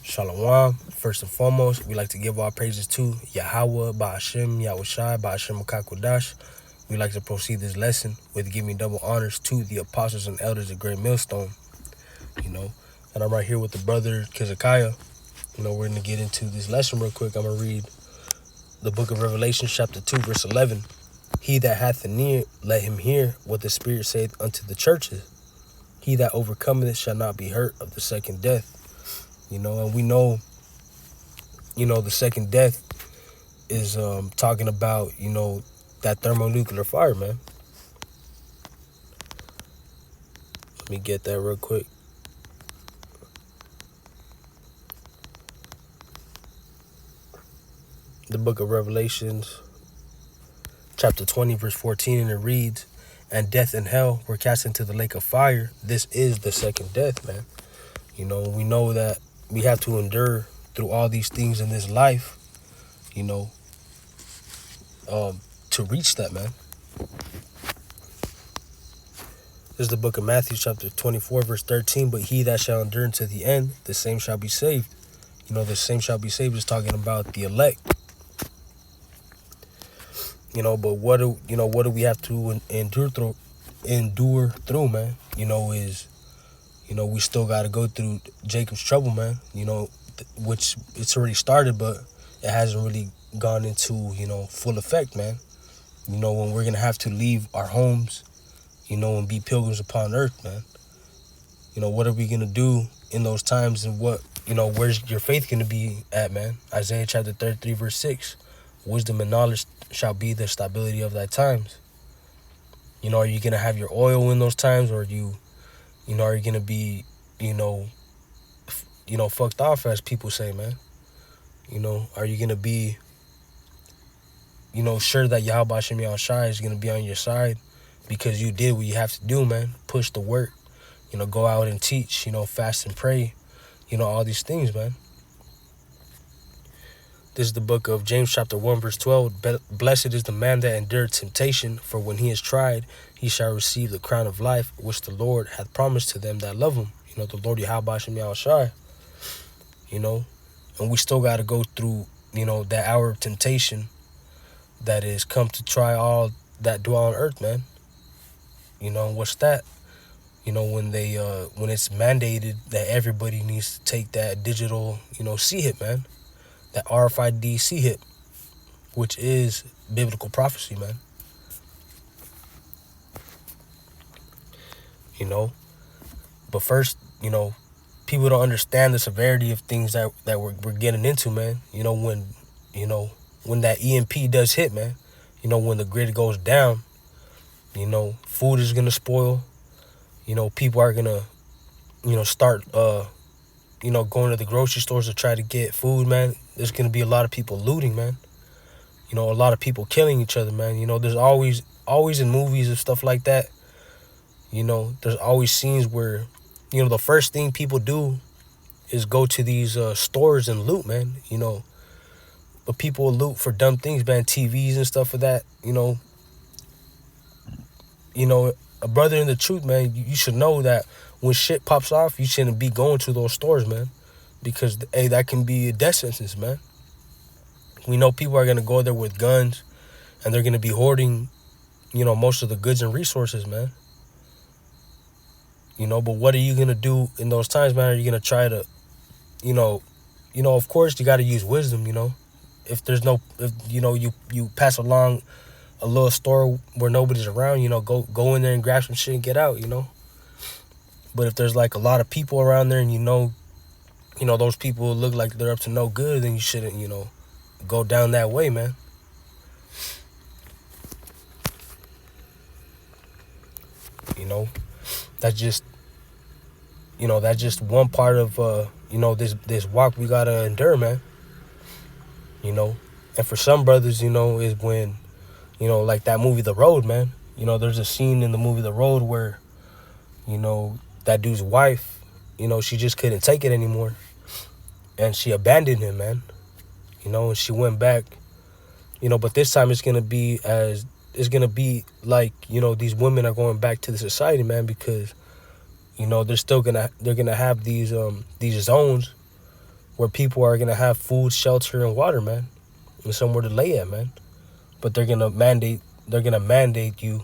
Shalom. First and foremost, we like to give our praises to Yahweh, Ba'ashem, Yahushai, Ba'ashem Makakodash. We like to proceed this lesson with giving double honors to the apostles and elders of Great Millstone. And I'm right here with the brother Kezekiah. We're going to get into this lesson real quick. I'm going to read the book of Revelation, chapter 2, verse 11. He that hath an ear, let him hear what the Spirit saith unto the churches. He that overcometh shall not be hurt of the second death. And we know, the second death is talking about, that thermonuclear fire, man. Let me get that real quick. The book of Revelations, chapter 20, verse 14, and it reads, and death and hell were cast into the lake of fire. This is the second death, man. We know that we have to endure through all these things in this life, to reach that, man. This is the book of Matthew, chapter 24, verse 13. But he that shall endure unto the end, the same shall be saved. The same shall be saved is talking about the elect. But what do we have to endure through, man? Is we still got to go through Jacob's trouble, man. Which it's already started, but it hasn't really gone into full effect, man. When we're gonna have to leave our homes, and be pilgrims upon earth, man. What are we gonna do in those times, and what where's your faith gonna be at, man? Isaiah chapter 33, verse 6. Wisdom and knowledge shall be the stability of thy times. Are you gonna have your oil in those times, or are you gonna be, fucked off, as people say, man? Are you gonna be, sure that Yahweh Shem Yahushai is gonna be on your side because you did what you have to do, man? Push the work, go out and teach, fast and pray, all these things, man. This is the book of James chapter 1, verse 12. Blessed is the man that endured temptation, for when he is tried, he shall receive the crown of life, which the Lord hath promised to them that love him. The Lord Yahweh Shem Yahushai. And we still got to go through, that hour of temptation that is come to try all that dwell on earth, man. What's that? When it's mandated that everybody needs to take that digital, C-hip, man. That RFID C-hip, which is biblical prophecy, man. But first, people don't understand the severity of things that we're getting into, man. When that EMP does hit, man, when the grid goes down, food is gonna spoil. People are gonna, start, going to the grocery stores to try to get food, man. There's gonna be a lot of people looting, man. A lot of people killing each other, man. There's always in movies and stuff like that. There's always scenes where, the first thing people do is go to these stores and loot, man. But people will loot for dumb things, man. TVs and stuff for that. A brother in the truth, man. You should know that when shit pops off, you shouldn't be going to those stores, man. Because, hey, that can be a death sentence, man. We know people are going to go there with guns, and they're going to be hoarding, most of the goods and resources, man. But what are you going to do in those times, man? Are you going to try to, of course, you got to use wisdom, If there's if you pass along a little store where nobody's around, go in there and grab some shit and get out, But if there's like a lot of people around there and those people look like they're up to no good, then you shouldn't, go down that way, man. That's just one part of this walk we gotta endure, man. And for some brothers, is when, like that movie The Road, man. There's a scene in the movie The Road where, that dude's wife, she just couldn't take it anymore. And she abandoned him, man. And she went back, but this time it's gonna be like, these women are going back to the society, man, because, they're gonna have these zones where people are gonna have food, shelter, and water, man, and somewhere to lay at, man. But they're gonna mandate you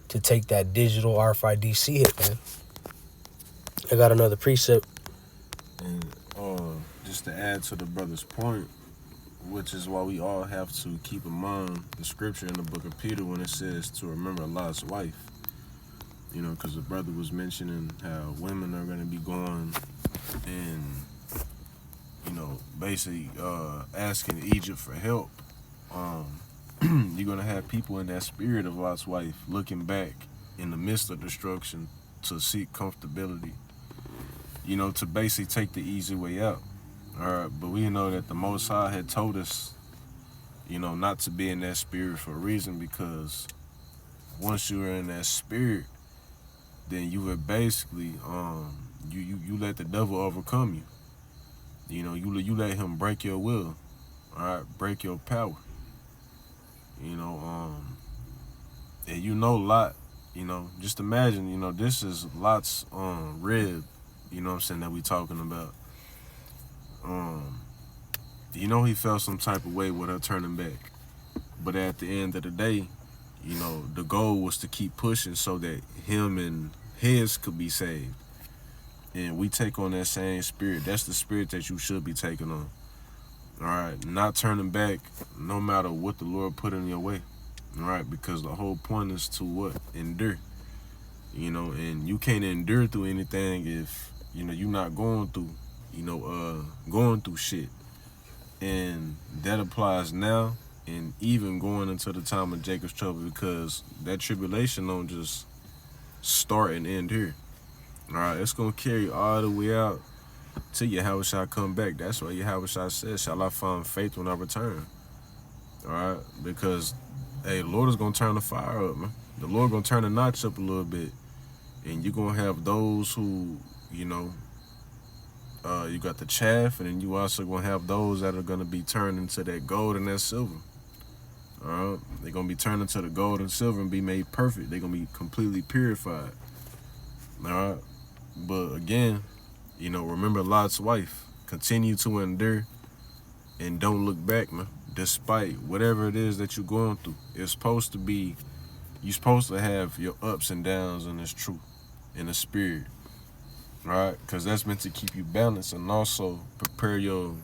to take that digital RFID hit, man. I got another precept. And just to add to the brother's point, which is why we all have to keep in mind the scripture in the book of Peter when it says to remember Lot's wife. You know, because the brother was mentioning how women are going to be going and, you know, basically asking Egypt for help. You're going to have people in that spirit of Lot's wife looking back in the midst of destruction to seek comfortability, you know, to basically take the easy way out. All right, but we know that the Most High had told us, you know, not to be in that spirit for a reason, because once you're in that spirit, then you would basically, you let the devil overcome you. You know, you let him break your will, all right, break your power. You know, and you know Lot, you know, just imagine, you know, this is Lot's rib, you know what I'm saying, that we talking about. You know, he felt some type of way with her turning back. But at the end of the day, you know, the goal was to keep pushing so that him and his could be saved. And we take on that same spirit. That's the spirit that you should be taking on. All right, not turning back no matter what the Lord put in your way. All right, because the whole point is to what? Endure. You know, and you can't endure through anything if, you know, you're not going through, you know, going through shit. And that applies now and even going into the time of Jacob's trouble, because that tribulation don't just start and end here. All right, it's going to carry all the way out till Yahweh shall come back. That's why Yahweh shall says, shall I find faith when I return? All right, because, hey, the Lord is going to turn the fire up, man. The Lord going to turn the notch up a little bit. And you're going to have those who, you know, you got the chaff, and then you also going to have those that are going to be turned into that gold and that silver. All right? They're going to be turned into the gold and silver and be made perfect. They're going to be completely purified. All right? But again, you know, remember Lot's wife. Continue to endure and don't look back, man. Despite whatever it is that you're going through. It's supposed to be, you're supposed to have your ups and downs in this truth, in the spirit. Right, because that's meant to keep you balanced and also prepare your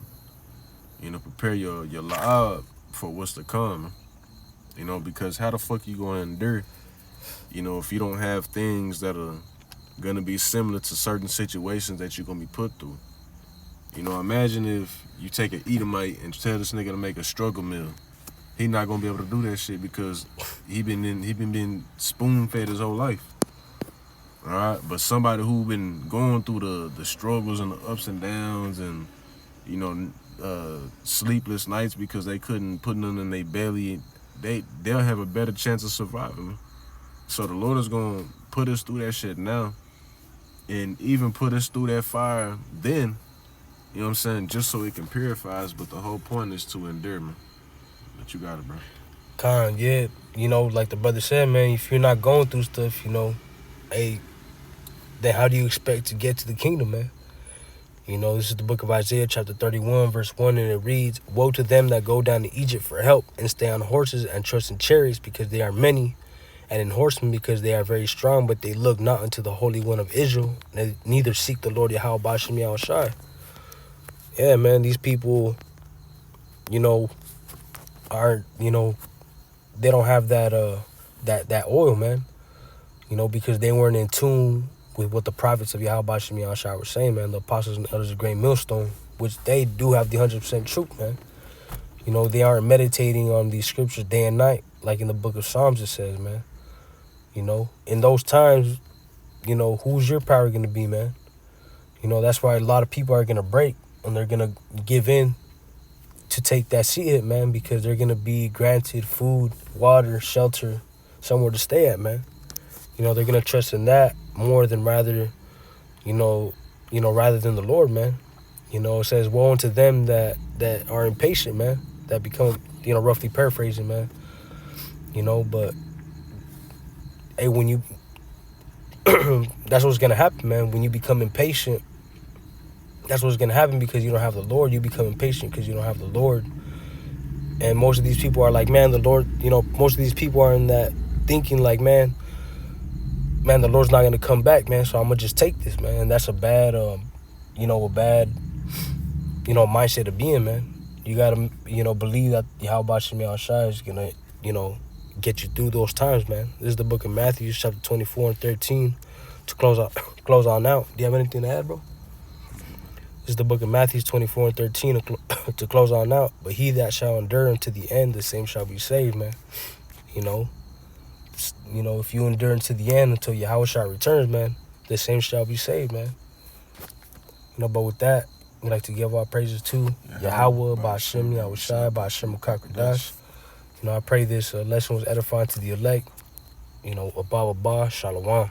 life for what's to come. You know, because how the fuck you gonna endure, you know, if you don't have things that are gonna be similar to certain situations that you're gonna be put through. You know, imagine if you take an Edomite and tell this nigga to make a struggle meal. He not gonna be able to do that shit because he been being spoon fed his whole life. All right, but somebody who been going through the struggles and the ups and downs and, you know, sleepless nights because they couldn't put nothing in their belly, they'll have a better chance of surviving. So the Lord is gonna put us through that shit now, and even put us through that fire then. You know what I'm saying? Just so it can purify us. But the whole point is to endure, man. But you got it, bro. Yeah, you know, like the brother said, man, if you're not going through stuff, you know, hey, then how do you expect to get to the kingdom, man? You know, this is the book of Isaiah, chapter 31, verse 1, and it reads, "Woe to them that go down to Egypt for help, and stay on horses, and trust in chariots, because they are many, and in horsemen, because they are very strong, but they look not unto the Holy One of Israel, neither seek the Lord Yahweh Bashem Yahushai." Yeah, man, these people, you know, aren't, you know, they don't have that that oil, man. You know, because they weren't in tune with what the prophets of Yahweh Bashem Yahushai were saying, man. The apostles and elders of Great Millstone, which they do have the 100% truth, man. You know, they aren't meditating on these scriptures day and night, like in the book of Psalms it says, man. You know, in those times, you know, who's your power going to be, man? You know, that's why a lot of people are going to break, and they're going to give in to take that sea hit, man, because they're going to be granted food, water, shelter, somewhere to stay at, man. You know, they're going to trust in that more than rather than the Lord, man. You know, it says, woe unto them that are impatient, man, that become, you know, roughly paraphrasing, man. You know, but, hey, when you, that's what's going to happen, man. When you become impatient, That's what's gonna happen because you don't have the Lord. You become impatient because you don't have the Lord. And most of these people are like, man, the Lord, most of these people are in that thinking like, man, the Lord's not gonna come back, man. So I'm gonna just take this, man. And that's a bad, mindset to be in, man. You gotta, believe that Yahweh Shem Shai is gonna, get you through those times, man. This is the book of Matthew, chapter 24 and 13. To close on out. Do you have anything to add, bro? This is the book of Matthew 24 and 13 to close on out. But he that shall endure unto the end, the same shall be saved, man. If you endure unto the end until Yahweh shall returns, man, the same shall be saved, man. But with that, we'd like to give our praises to Yahweh, Ba'ashem, Yahweh Shai, Ba'ashem, Kakadash. I pray this lesson was edifying to the elect. Abba, Shalom.